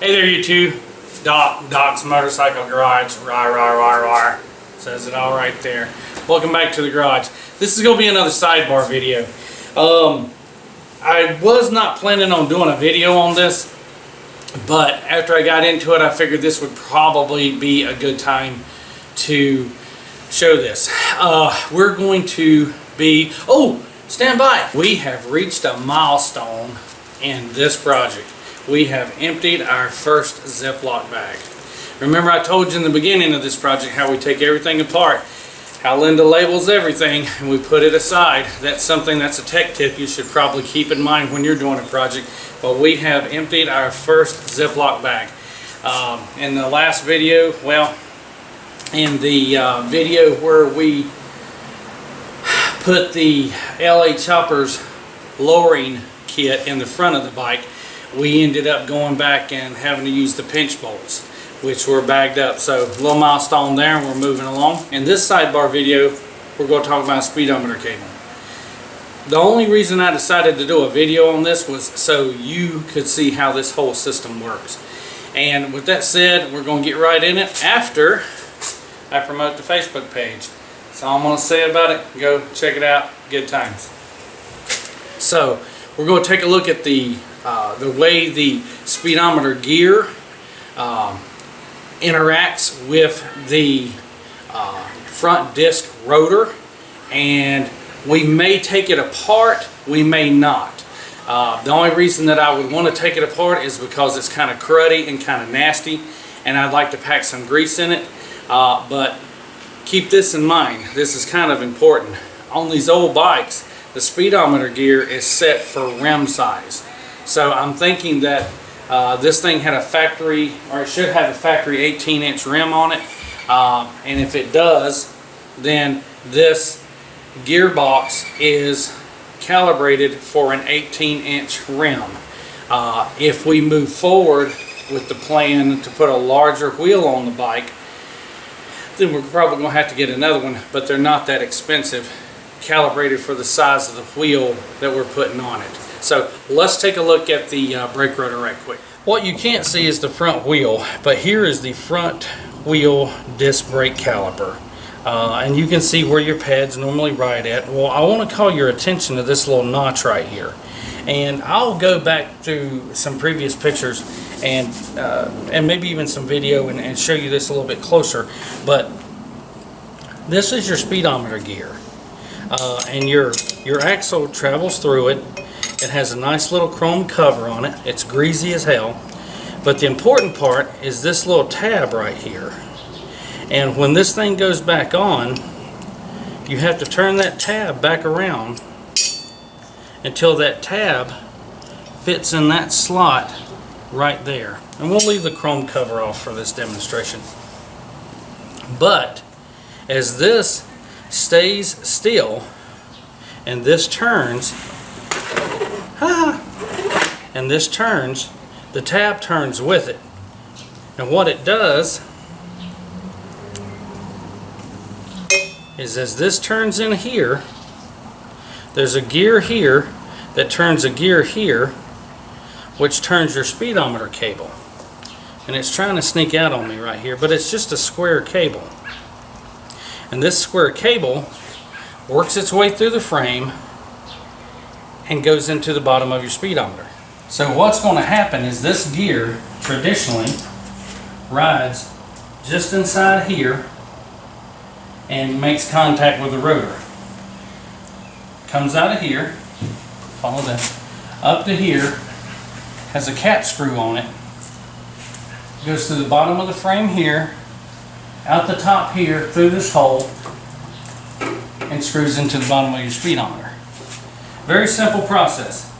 Hey there, you two. Doc's Motorcycle Garage. Rawr, rawr, rawr, rawr. Says it all right there. Welcome back to the garage. This is going to be another sidebar video. I was not planning on doing a video on this, but after I got into it, I figured this would probably be a good time to show this. We're going to be... Oh, stand by. We have reached a milestone in this project. We have emptied our first Ziploc bag. Remember, I told you in the beginning of this project how we take everything apart, how Linda labels everything, and we put it aside. That's something that's a tech tip you should probably keep in mind when you're doing a project. But we have emptied our first Ziploc bag. In the last video, well, in the video where we put the LA Choppers lowering kit in the front of the bike, we ended up going back and having to use the pinch bolts, which were bagged up. So a little milestone there, and we're moving along. In this sidebar video, we're going to talk about a speedometer cable. The only reason I decided to do a video on this was so you could see how this whole system works. And with that said, we're going to get right in it after I promote the Facebook page. That's all I'm going to say about it. Go check it out. Good times. So we're going to take a look at the way the speedometer gear interacts with the front disc rotor, and we may take it apart, we may not. The only reason that I would want to take it apart is because it's kind of cruddy and kind of nasty, and I'd like to pack some grease in it. But keep this in mind, this is kind of important. On these old bikes, the speedometer gear is set for rim size. So I'm thinking that this thing had a factory, or it should have a factory 18-inch rim on it. And if it does, then this gearbox is calibrated for an 18-inch rim. If we move forward with the plan to put a larger wheel on the bike, then we're probably going to have to get another one, but they're not that expensive, calibrated for the size of the wheel that we're putting on it. So let's take a look at the brake rotor right quick. What you can't see is the front wheel, but here is the front wheel disc brake caliper. And you can see where your pads normally ride at. Well, I want to call your attention to this little notch right here. And I'll go back through some previous pictures and maybe even some video and show you this a little bit closer. But this is your speedometer gear. And your axle travels through it. It has a nice little chrome cover on it. It's greasy as hell. But the important part is this little tab right here. And when this thing goes back on, you have to turn that tab back around until that tab fits in that slot right there. And we'll leave the chrome cover off for this demonstration. But as this stays still and this turns, and this turns, the tab turns with it. And what it does is as this turns in here, there's a gear here that turns a gear here, which turns your speedometer cable. And it's trying to sneak out on me right here, but it's just a square cable. And this square cable works its way through the frame and goes into the bottom of your speedometer. So what's going to happen is this gear traditionally rides just inside here and makes contact with the rotor. Comes out of here, follow that, up to here, has a cap screw on it, goes through the bottom of the frame here, out the top here, through this hole, and screws into the bottom of your speedometer. Very simple process.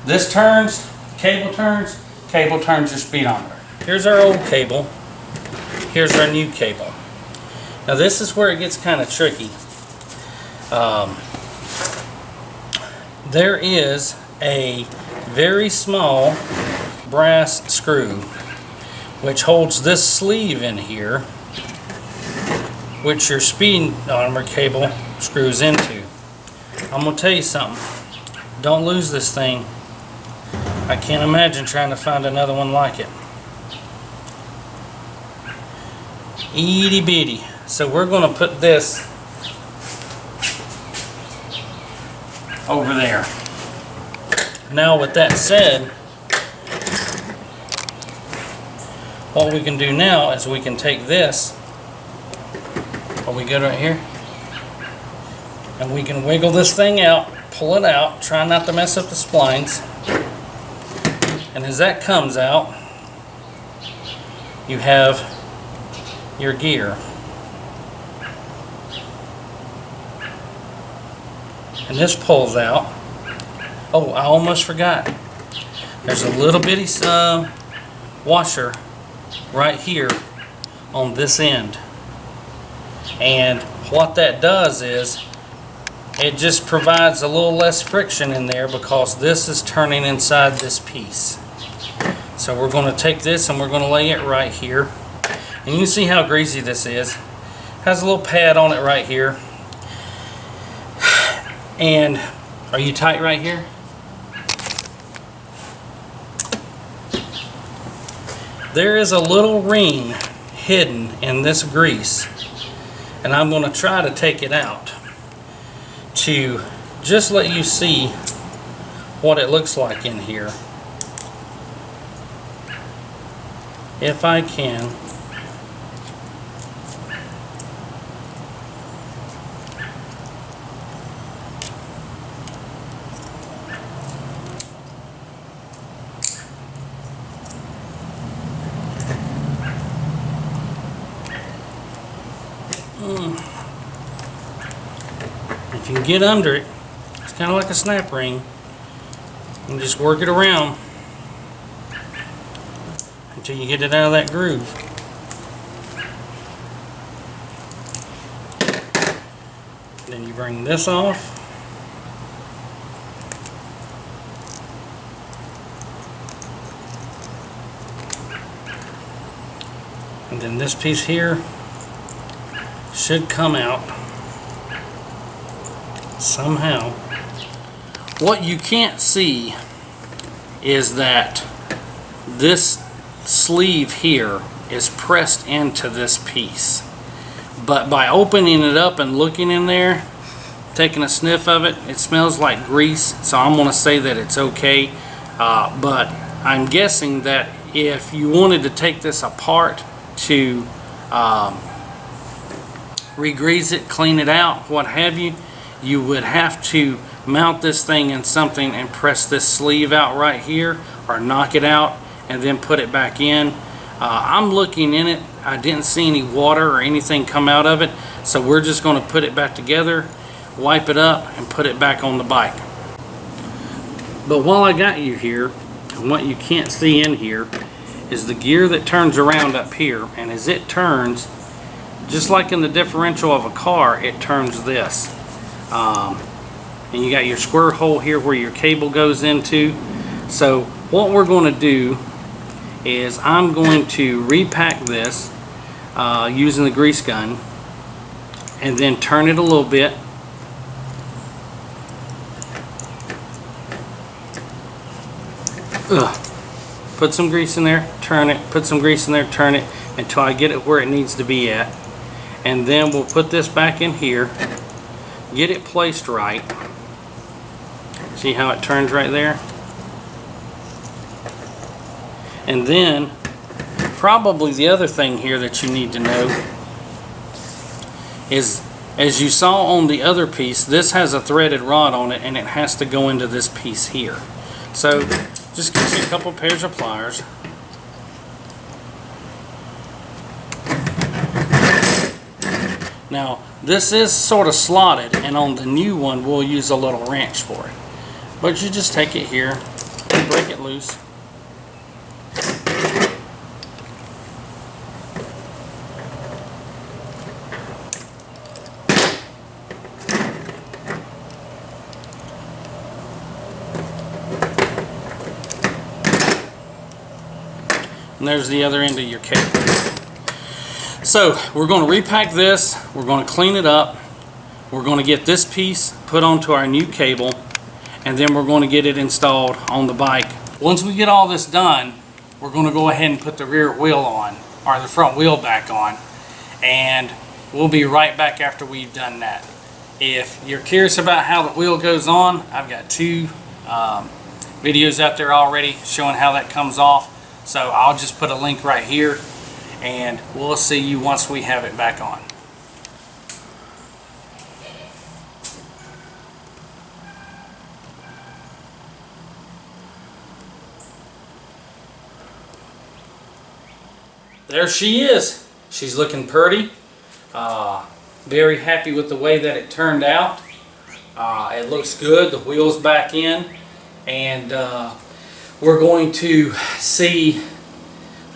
This turns, cable turns your speedometer. Here's our old cable. Here's our new cable. Now this is where it gets kind of tricky. There is a very small brass screw which holds this sleeve in here, which your speedometer cable screws into. I'm going to tell you something. Don't lose this thing. I can't imagine trying to find another one like it. itty bitty. So we're going to put this over there. Now with that said, what we can do now is we can take this, are we good right here? And we can wiggle this thing out, pull it out, try not to mess up the splines. And as that comes out, you have your gear. And this pulls out. Oh, I almost forgot. There's a little bitty washer right here on this end. And what that does is it just provides a little less friction in there because this is turning inside this piece. So we're going to take this and we're going to lay it right here. And you can see how greasy this is. It has a little pad on it right here. And are you tight right here? There is a little ring hidden in this grease, and I'm going to try to take it out to just let you see what it looks like in here, if I can. If you can get under it, it's kind of like a snap ring, and just work it around until you get it out of that groove. Then you bring this off. And then this piece here should come out somehow. What you can't see is that this sleeve here is pressed into this piece, but by opening it up and looking in there, taking a sniff of it, it smells like grease, so I'm going to say that it's okay. But I'm guessing that if you wanted to take this apart to re-grease it, clean it out, what have you, you would have to mount this thing in something and press this sleeve out right here, or knock it out and then put it back in. I'm looking in it, I didn't see any water or anything come out of it, so we're just going to put it back together, wipe it up, and put it back on the bike. But while I got you here, and what you can't see in here is the gear that turns around up here, and as it turns, just like in the differential of a car, it turns this. And you got your square hole here where your cable goes into. So what we're going to do is I'm going to repack this using the grease gun, and then turn it a little bit. Put some grease in there, turn it, put some grease in there, turn it until I get it where it needs to be at. And then we'll put this back in here, get it placed right. See how it turns right there? And then probably the other thing here that you need to know is, as you saw on the other piece, this has a threaded rod on it and it has to go into this piece here. So just get you a couple pairs of pliers. Now this is sort of slotted, and on the new one we'll use a little wrench for it. But you just take it here and break it loose. And there's the other end of your cable. So we're going to repack this, we're going to clean it up, we're going to get this piece put onto our new cable, and then we're going to get it installed on the bike. Once we get all this done, we're going to go ahead and put the rear wheel on, or the front wheel back on. and we'll be right back after we've done that. If you're curious about how the wheel goes on, I've got two videos out there already showing how that comes off. So I'll just put a link right here, and we'll see you once we have it back on. There she is. She's looking pretty. Very happy with the way that it turned out. It looks good. The wheel's back in, and we're going to see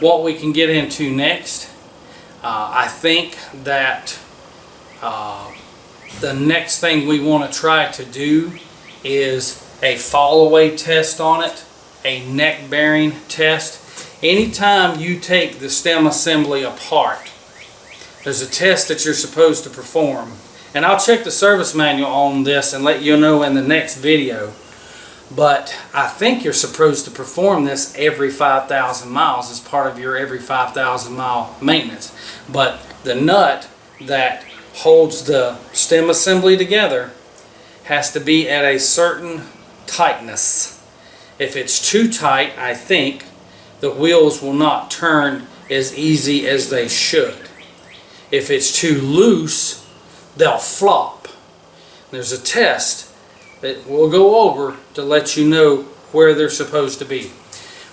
what we can get into next. I think that the next thing we want to try to do is a fall away test on it, a neck bearing test. Anytime you take the stem assembly apart, there's a test that you're supposed to perform. And I'll check the service manual on this and let you know in the next video. But I think you're supposed to perform this every 5,000 miles as part of your every 5,000 mile maintenance. But the nut that holds the stem assembly together has to be at a certain tightness. If it's too tight, I think the wheels will not turn as easy as they should. If it's too loose, they'll flop. There's a test that we'll go over to let you know where they're supposed to be.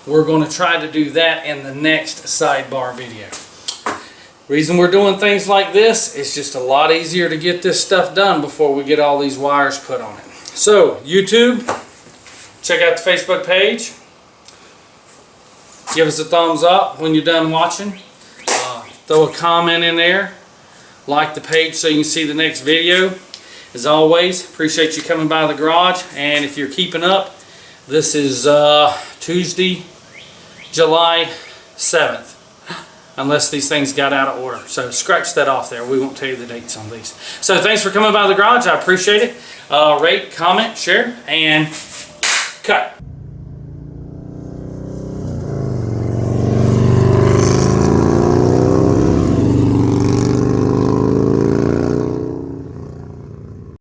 We're going to try to do that in the next sidebar video. Reason we're doing things like this is just a lot easier to get this stuff done before we get all these wires put on it. So YouTube, check out the Facebook page. Give us a thumbs up when you're done watching. Throw a comment in there. Like the page so you can see the next video. As always, appreciate you coming by the garage. And if you're keeping up, this is Tuesday, July 7th. Unless these things got out of order. So scratch that off there. We won't tell you the dates on these. So thanks for coming by the garage. I appreciate it. Rate, comment, share, and cut.